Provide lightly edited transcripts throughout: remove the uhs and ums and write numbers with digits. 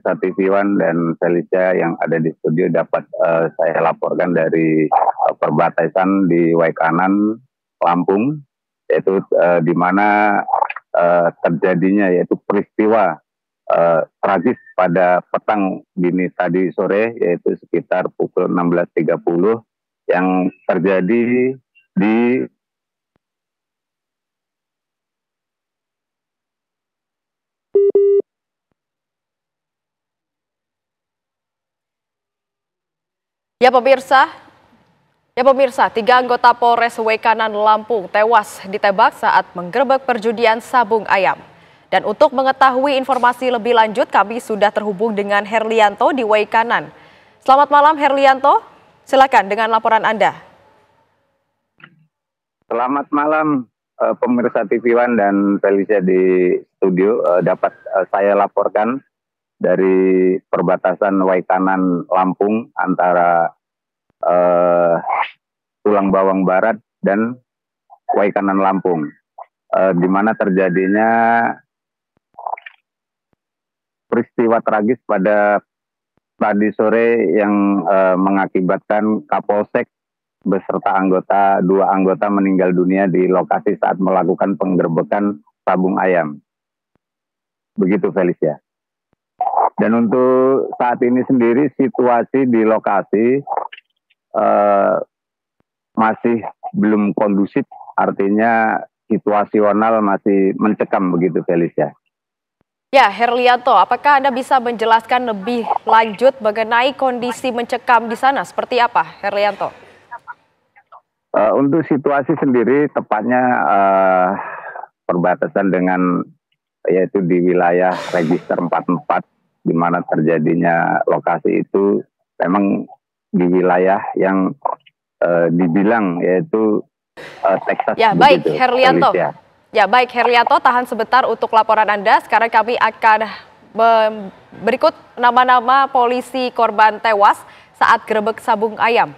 pemirsa TV One dan Felicia yang ada di studio dapat saya laporkan dari perbatasan di Waikanan, Lampung, yaitu di mana terjadinya yaitu peristiwa tragis pada petang dini tadi sore, yaitu sekitar pukul 16.30 yang terjadi di Ya pemirsa, 3 anggota Polres Waikanan Lampung tewas ditembak saat menggerebek perjudian sabung ayam. Dan untuk mengetahui informasi lebih lanjut, kami sudah terhubung dengan Herlianto di Waikanan. Selamat malam Herlianto, silakan dengan laporan Anda. Selamat malam pemirsa TV One dan Felicia di studio. Dapat saya laporkan dari perbatasan Waikanan Lampung antara Tulang Bawang Barat dan Waikanan Lampung, di mana terjadinya peristiwa tragis pada tadi sore yang mengakibatkan Kapolsek beserta dua anggota meninggal dunia di lokasi saat melakukan penggerbekan sabung ayam. Begitu Felicia. Dan untuk saat ini sendiri situasi di lokasi masih belum kondusif, artinya situasional masih mencekam begitu Felicia. Ya Herlianto, apakah Anda bisa menjelaskan lebih lanjut mengenai kondisi mencekam di sana seperti apa Herlianto? Untuk situasi sendiri tepatnya perbatasan dengan yaitu di wilayah Register 44 di mana terjadinya lokasi itu memang di wilayah yang dibilang yaitu Texas. Ya baik Herlianto. Ya baik Herlianto, tahan sebentar untuk laporan Anda. Sekarang kami akan berikut nama-nama polisi korban tewas saat gerebek sabung ayam.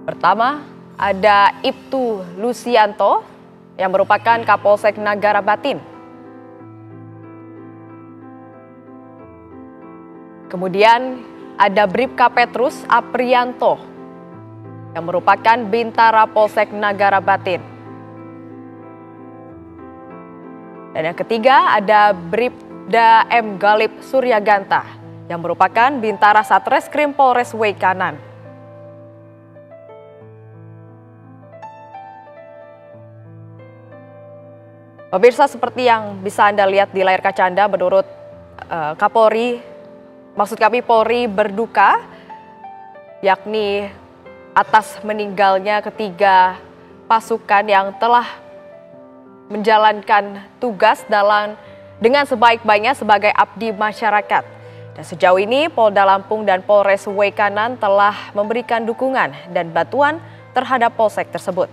Pertama ada Ibtu Lusianto yang merupakan Kapolsek Nagara Batin. Kemudian ada Bribka Petrus Aprianto yang merupakan Bintara Polsek Nagara Batin. Dan yang ketiga ada Bribda M. Galip Suryaganta yang merupakan Bintara Satreskrim Polres Waikanan. Pemirsa, seperti yang bisa Anda lihat di layar kaca Anda, menurut Polri berduka, yakni atas meninggalnya ketiga pasukan yang telah menjalankan tugas dengan sebaik-baiknya sebagai abdi masyarakat. Dan sejauh ini Polda Lampung dan Polres Waikanan telah memberikan dukungan dan bantuan terhadap polsek tersebut.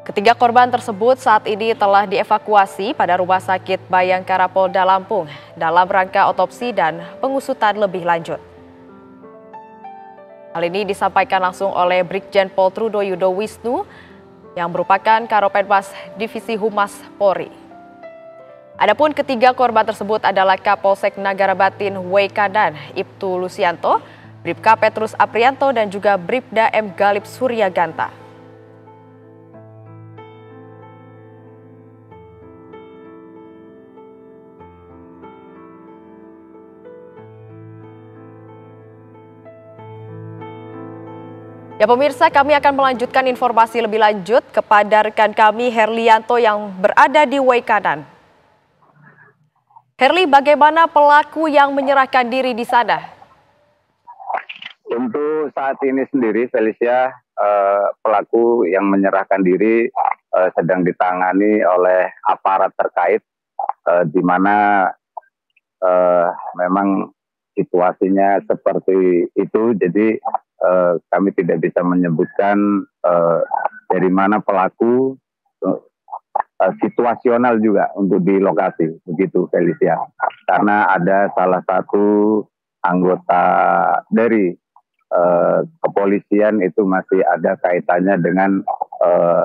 Ketiga korban tersebut saat ini telah dievakuasi pada Rumah Sakit Bayangkara Polda Lampung dalam rangka otopsi dan pengusutan lebih lanjut. Hal ini disampaikan langsung oleh Brigjen Pol Trudo Yudo Wisnu yang merupakan Karopenmas Divisi Humas Polri. Adapun ketiga korban tersebut adalah Kapolsek Nagara Batin Waikanan Ibtu Lusianto, Bribka Petrus Aprianto dan juga Bribda M. Galip Suryaganta. Ya pemirsa, kami akan melanjutkan informasi lebih lanjut kepada rekan kami Herlianto yang berada di Waikanan. Herli, bagaimana pelaku yang menyerahkan diri di sana? Untuk saat ini sendiri, Felicia, pelaku yang menyerahkan diri sedang ditangani oleh aparat terkait, di mana memang situasinya seperti itu, jadi kami tidak bisa menyebutkan dari mana pelaku, situasional juga untuk di lokasi, begitu Felicia. Karena ada salah satu anggota dari kepolisian itu masih ada kaitannya dengan eh,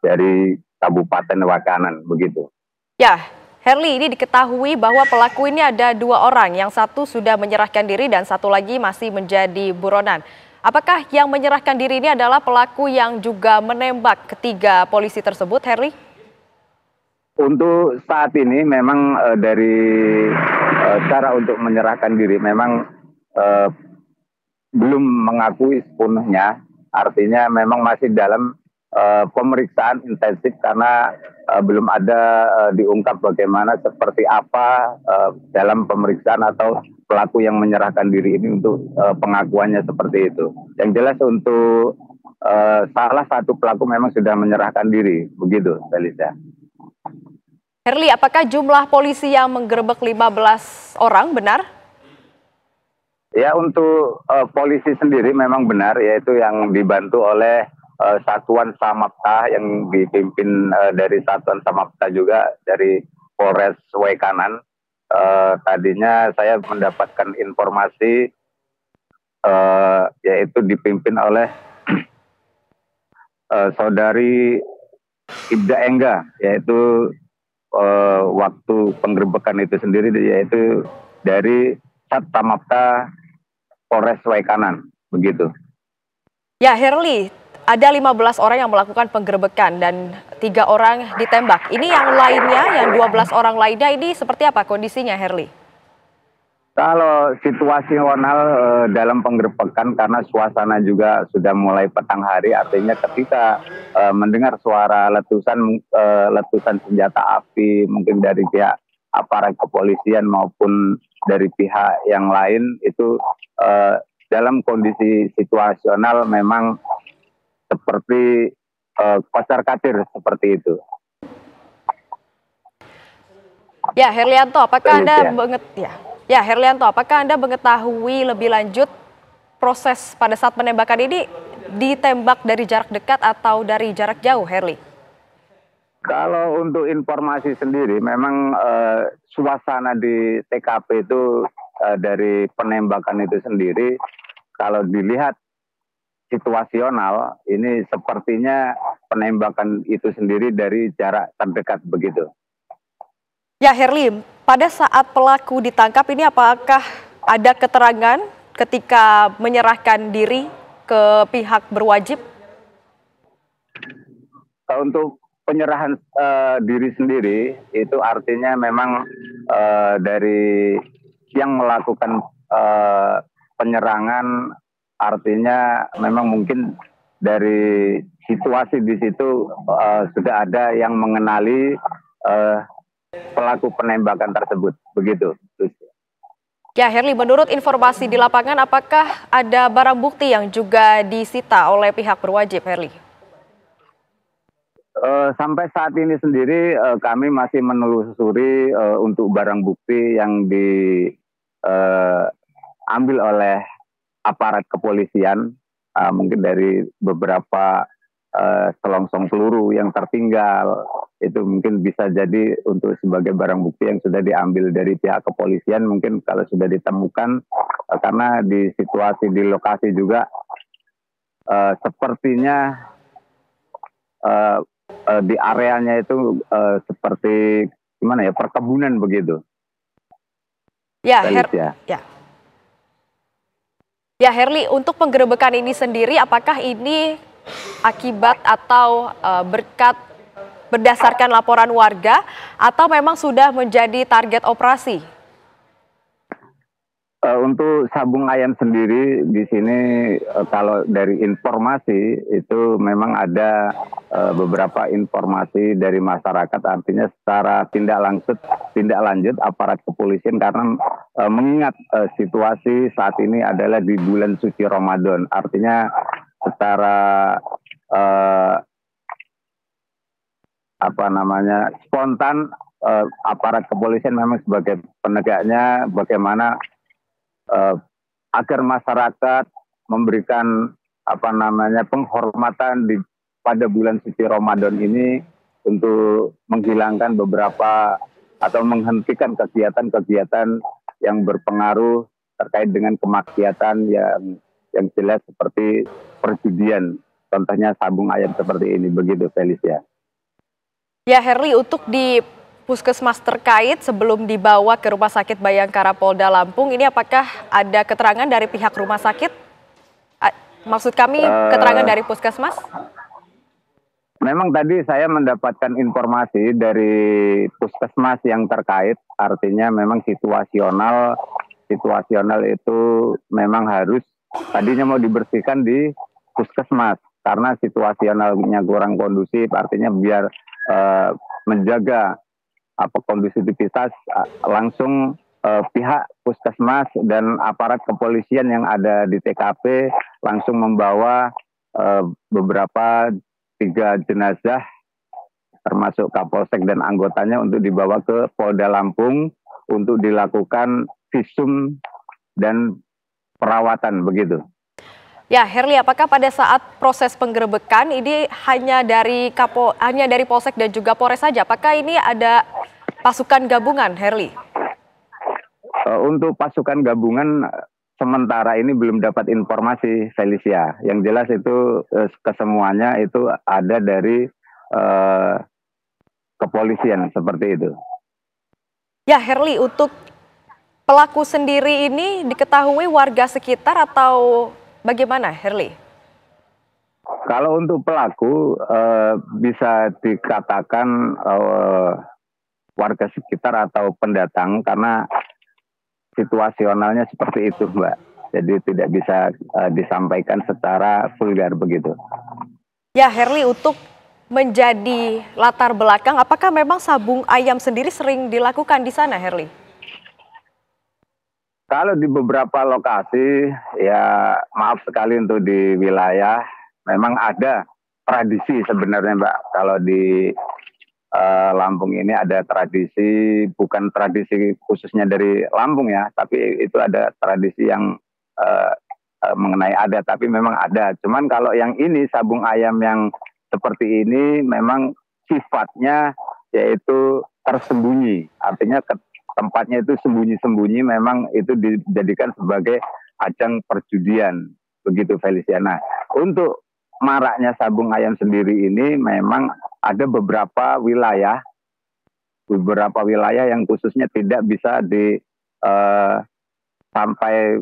dari Kabupaten Wakanan begitu. Ya, Herli, ini diketahui bahwa pelaku ini ada 2 orang, yang satu sudah menyerahkan diri dan satu lagi masih menjadi buronan. Apakah yang menyerahkan diri ini adalah pelaku yang juga menembak ketiga polisi tersebut, Herli? Untuk saat ini memang dari cara untuk menyerahkan diri memang eh, belum mengakui sepenuhnya, artinya memang masih dalam pemeriksaan intensif karena belum ada diungkap bagaimana seperti apa dalam pemeriksaan atau pelaku yang menyerahkan diri ini untuk pengakuannya seperti itu. Yang jelas untuk salah satu pelaku memang sudah menyerahkan diri, begitu, Felicia. Herli, apakah jumlah polisi yang menggerebek 15 orang benar? Ya, untuk polisi sendiri memang benar, yaitu yang dibantu oleh Satuan Samapta yang dipimpin dari Satuan Samapta juga dari Polres Waikanan. Tadinya saya mendapatkan informasi yaitu dipimpin oleh Saudari Ibda Engga, yaitu waktu penggerebekan itu sendiri yaitu dari Sat Samapta Polres Waikanan, begitu. Ya, Herli, ada 15 orang yang melakukan penggerebekan dan 3 orang ditembak. Ini yang lainnya, yang 12 orang lainnya ini seperti apa kondisinya, Herli? Kalau situasional dalam penggerebekan karena suasana juga sudah mulai petang hari, artinya ketika mendengar suara letusan senjata api mungkin dari pihak aparat kepolisian maupun dari pihak yang lain itu dalam kondisi situasional memang seperti kocar-kacir seperti itu. Ya, Herlianto, apakah Anda Herlianto, apakah Anda mengetahui lebih lanjut proses pada saat penembakan ini ditembak dari jarak dekat atau dari jarak jauh, Herli? Kalau untuk informasi sendiri, memang suasana di TKP itu dari penembakan itu sendiri, kalau dilihat situasional, ini sepertinya penembakan itu sendiri dari jarak terdekat begitu. Ya, Herli, pada saat pelaku ditangkap ini apakah ada keterangan ketika menyerahkan diri ke pihak berwajib? Untuk penyerahan diri sendiri itu artinya memang dari yang melakukan penyerangan, artinya memang mungkin dari situasi di situ sudah ada yang mengenali pelaku penembakan tersebut, begitu. Ya, Herli, menurut informasi di lapangan, apakah ada barang bukti yang juga disita oleh pihak berwajib, Herli? Sampai saat ini sendiri kami masih menelusuri untuk barang bukti yang diambil oleh aparat kepolisian, mungkin dari beberapa selongsong peluru yang tertinggal, itu mungkin bisa jadi untuk sebagai barang bukti yang sudah diambil dari pihak kepolisian, mungkin kalau sudah ditemukan, karena di situasi di lokasi juga sepertinya di areanya itu seperti gimana ya, perkebunan begitu. Ya, Herli, untuk penggerebekan ini sendiri, apakah ini akibat atau berkat berdasarkan laporan warga atau memang sudah menjadi target operasi? Untuk Sabung Ayam sendiri di sini kalau dari informasi itu memang ada beberapa informasi dari masyarakat, artinya secara tindak lanjut aparat kepolisian karena mengingat situasi saat ini adalah di bulan suci Ramadan, artinya secara spontan aparat kepolisian memang sebagai penegaknya bagaimana agar masyarakat memberikan penghormatan pada bulan suci Ramadan ini untuk menghilangkan beberapa atau menghentikan kegiatan-kegiatan yang berpengaruh terkait dengan kemaksiatan yang jelas seperti perjudian contohnya sabung ayam seperti ini, begitu Felicia. Ya Herli, untuk di puskesmas terkait sebelum dibawa ke Rumah Sakit Bayangkara Polda Lampung, ini apakah ada keterangan dari pihak rumah sakit? Maksud kami keterangan dari puskesmas? Memang tadi saya mendapatkan informasi dari puskesmas yang terkait, artinya memang situasional itu memang harus tadinya mau dibersihkan di puskesmas karena situasionalnya kurang kondusif, artinya biar menjaga kondusivitas langsung pihak puskesmas dan aparat kepolisian yang ada di TKP langsung membawa beberapa 3 jenazah termasuk Kapolsek dan anggotanya untuk dibawa ke Polda Lampung untuk dilakukan visum dan perawatan, begitu. Ya, Herli, apakah pada saat proses penggerebekan ini hanya dari Polsek dan juga Polres saja? Apakah ini ada pasukan gabungan, Herli? Untuk pasukan gabungan sementara ini belum dapat informasi, Felicia. Yang jelas itu kesemuanya itu ada dari kepolisian, seperti itu. Ya, Herli, untuk pelaku sendiri ini diketahui warga sekitar atau bagaimana, Herli? Kalau untuk pelaku bisa dikatakan warga sekitar atau pendatang karena situasionalnya seperti itu, Mbak. Jadi tidak bisa disampaikan secara vulgar begitu. Ya, Herli, untuk menjadi latar belakang, apakah memang sabung ayam sendiri sering dilakukan di sana, Herli? Kalau di beberapa lokasi, ya maaf sekali untuk di wilayah, memang ada tradisi sebenarnya, Mbak. Kalau di Lampung ini ada tradisi, bukan tradisi khususnya dari Lampung ya, tapi itu ada tradisi yang mengenai adat, tapi memang ada. Cuman kalau yang ini, sabung ayam yang seperti ini, memang sifatnya yaitu tersembunyi, artinya tempatnya itu sembunyi-sembunyi, memang itu dijadikan sebagai ajang perjudian, begitu Felicia. Nah, untuk maraknya sabung ayam sendiri ini memang ada beberapa wilayah yang khususnya tidak bisa sampai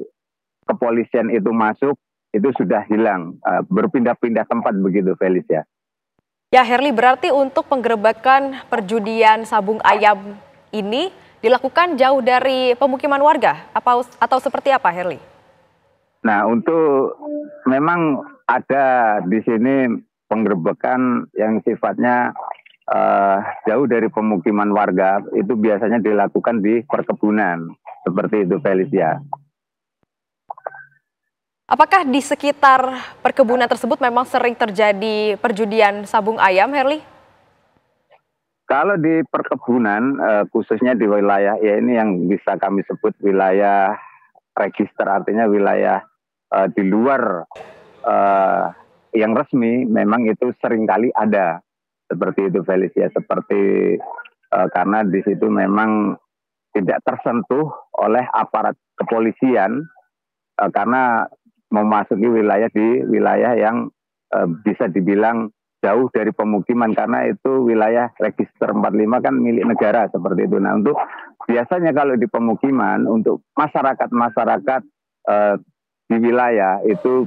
kepolisian itu masuk, itu sudah hilang, berpindah-pindah tempat, begitu Felicia. Ya, Herli, berarti untuk penggerebekan perjudian sabung ayam ini dilakukan jauh dari pemukiman warga atau seperti apa, Herli? Nah, untuk memang ada di sini penggerebekan yang sifatnya jauh dari pemukiman warga, itu biasanya dilakukan di perkebunan, seperti itu Felicia. Apakah di sekitar perkebunan tersebut memang sering terjadi perjudian sabung ayam, Herli? Kalau di perkebunan, khususnya di wilayah, ya ini yang bisa kami sebut wilayah register, artinya wilayah di luar yang resmi, memang itu seringkali ada. Seperti itu Felicia, seperti karena di situ memang tidak tersentuh oleh aparat kepolisian, karena memasuki wilayah yang bisa dibilang jauh dari pemukiman, karena itu wilayah register 45 kan milik negara, seperti itu. Nah, untuk biasanya kalau di pemukiman, untuk masyarakat di wilayah itu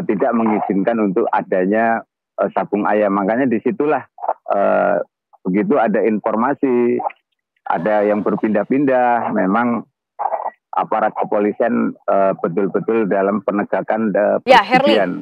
tidak mengizinkan untuk adanya sabung ayam. Makanya disitulah begitu ada informasi, ada yang berpindah-pindah, memang aparat kepolisian betul-betul dalam penegakan ya, Herli,